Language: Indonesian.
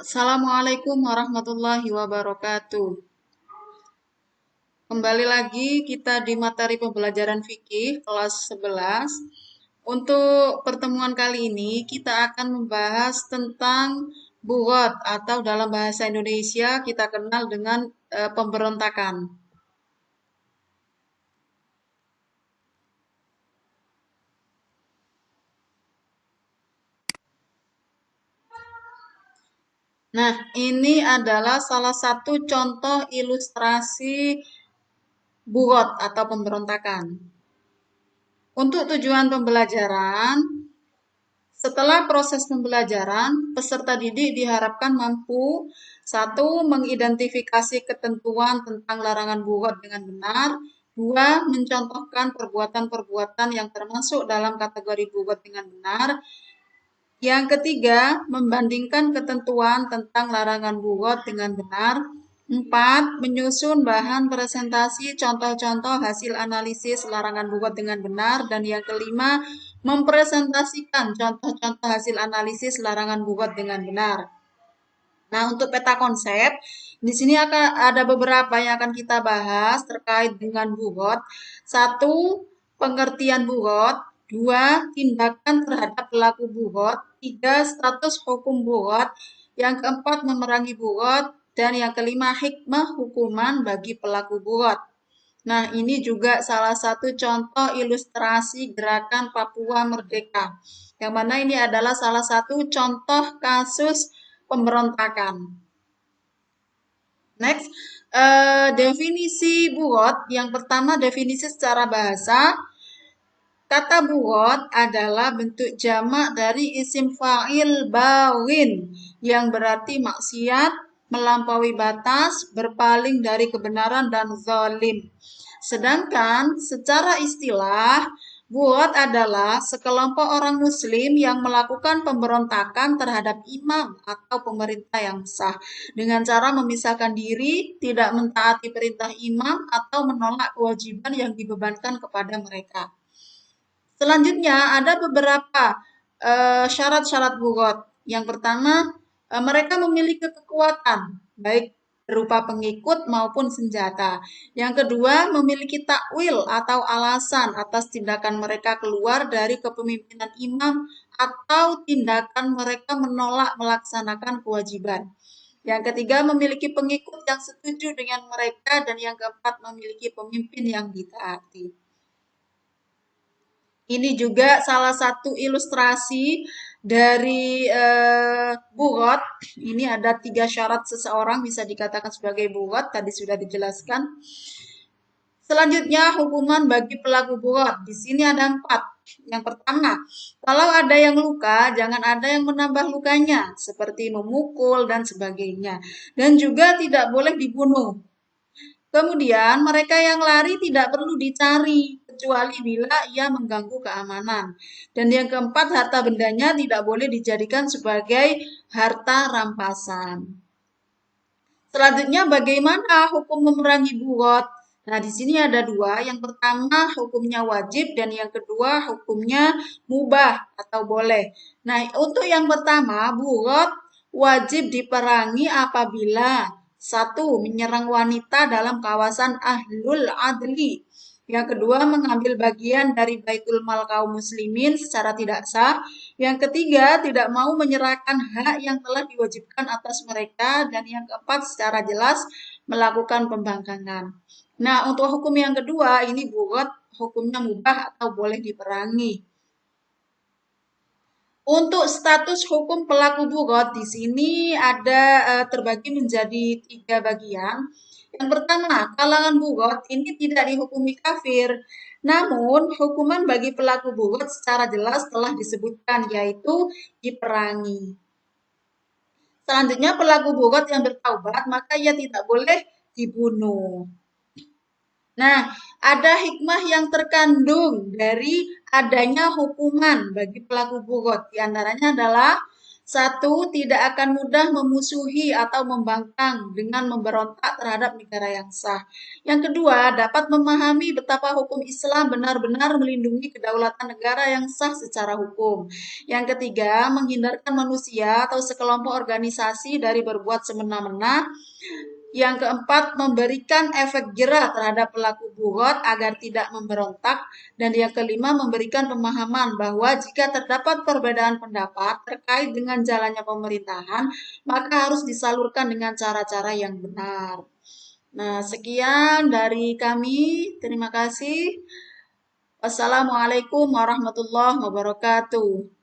Assalamualaikum warahmatullahi wabarakatuh. Kembali lagi kita di materi pembelajaran fikih kelas 11. Untuk pertemuan kali ini kita akan membahas tentang bughat atau dalam bahasa Indonesia kita kenal dengan pemberontakan. Nah, ini adalah salah satu contoh ilustrasi bughat atau pemberontakan. Untuk tujuan pembelajaran, setelah proses pembelajaran, peserta didik diharapkan mampu satu, mengidentifikasi ketentuan tentang larangan bughat dengan benar, dua, mencontohkan perbuatan-perbuatan yang termasuk dalam kategori bughat dengan benar, yang ketiga, membandingkan ketentuan tentang larangan bughat dengan benar, empat, menyusun bahan presentasi contoh-contoh hasil analisis larangan bughat dengan benar, dan yang kelima, mempresentasikan contoh-contoh hasil analisis larangan bughat dengan benar. Nah, untuk peta konsep, di sini akan ada beberapa yang akan kita bahas terkait dengan bughat. Satu, pengertian bughat. Dua, tindakan terhadap pelaku bughat. Tiga, status hukum bughat. Yang keempat, memerangi bughat. Dan yang kelima, hikmah hukuman bagi pelaku bughat. Nah, ini juga salah satu contoh ilustrasi gerakan Papua Merdeka, yang mana ini adalah salah satu contoh kasus pemberontakan. Next, definisi bughat. Yang pertama, definisi secara bahasa. Kata bughat adalah bentuk jamak dari isim fa'il bawin, yang berarti maksiat, melampaui batas, berpaling dari kebenaran, dan zalim. Sedangkan secara istilah, bughat adalah sekelompok orang muslim yang melakukan pemberontakan terhadap imam atau pemerintah yang sah dengan cara memisahkan diri, tidak mentaati perintah imam, atau menolak kewajiban yang dibebankan kepada mereka. Selanjutnya ada beberapa syarat-syarat bughat. Yang pertama, mereka memiliki kekuatan, baik berupa pengikut maupun senjata. Yang kedua, memiliki takwil atau alasan atas tindakan mereka keluar dari kepemimpinan imam atau tindakan mereka menolak melaksanakan kewajiban. Yang ketiga, memiliki pengikut yang setuju dengan mereka. Dan yang keempat, memiliki pemimpin yang ditaati. Ini juga salah satu ilustrasi dari bughat. Ini ada 3 syarat seseorang bisa dikatakan sebagai bughat, tadi sudah dijelaskan. Selanjutnya, hukuman bagi pelaku bughat. Di sini ada 4. Yang pertama, kalau ada yang luka, jangan ada yang menambah lukanya, seperti memukul dan sebagainya. Dan juga tidak boleh dibunuh. Kemudian, mereka yang lari tidak perlu dicari, kecuali bila ia mengganggu keamanan. Dan yang keempat, harta bendanya tidak boleh dijadikan sebagai harta rampasan. Selanjutnya, bagaimana hukum memerangi bughat? Nah, di sini ada 2. Yang pertama, hukumnya wajib, dan yang kedua, hukumnya mubah atau boleh. Nah, untuk yang pertama, bughat wajib diperangi apabila satu, menyerang wanita dalam kawasan ahlul adli. Yang kedua, mengambil bagian dari baitul mal kaum muslimin secara tidak sah. Yang ketiga, tidak mau menyerahkan hak yang telah diwajibkan atas mereka. Dan yang keempat, secara jelas melakukan pembangkangan. Nah, untuk hukum yang kedua, ini bughat hukumnya mubah atau boleh diperangi. Untuk status hukum pelaku bughat di sini ada terbagi menjadi 3 bagian. Yang pertama, kalangan bughat ini tidak dihukumi kafir, namun hukuman bagi pelaku bughat secara jelas telah disebutkan, yaitu diperangi. Selanjutnya, pelaku bughat yang bertaubat maka ia tidak boleh dibunuh. Nah, ada hikmah yang terkandung dari adanya hukuman bagi pelaku bughat. Di antaranya adalah Satu, tidak akan mudah memusuhi atau membangkang dengan memberontak terhadap negara yang sah. Yang kedua, dapat memahami betapa hukum Islam benar-benar melindungi kedaulatan negara yang sah secara hukum. Yang ketiga, menghindarkan manusia atau sekelompok organisasi dari berbuat semena-mena. Yang keempat, memberikan efek jera terhadap pelaku bugot agar tidak memberontak. Dan yang kelima, memberikan pemahaman bahwa jika terdapat perbedaan pendapat terkait dengan jalannya pemerintahan, maka harus disalurkan dengan cara-cara yang benar. Nah, sekian dari kami. Terima kasih. Wassalamualaikum warahmatullahi wabarakatuh.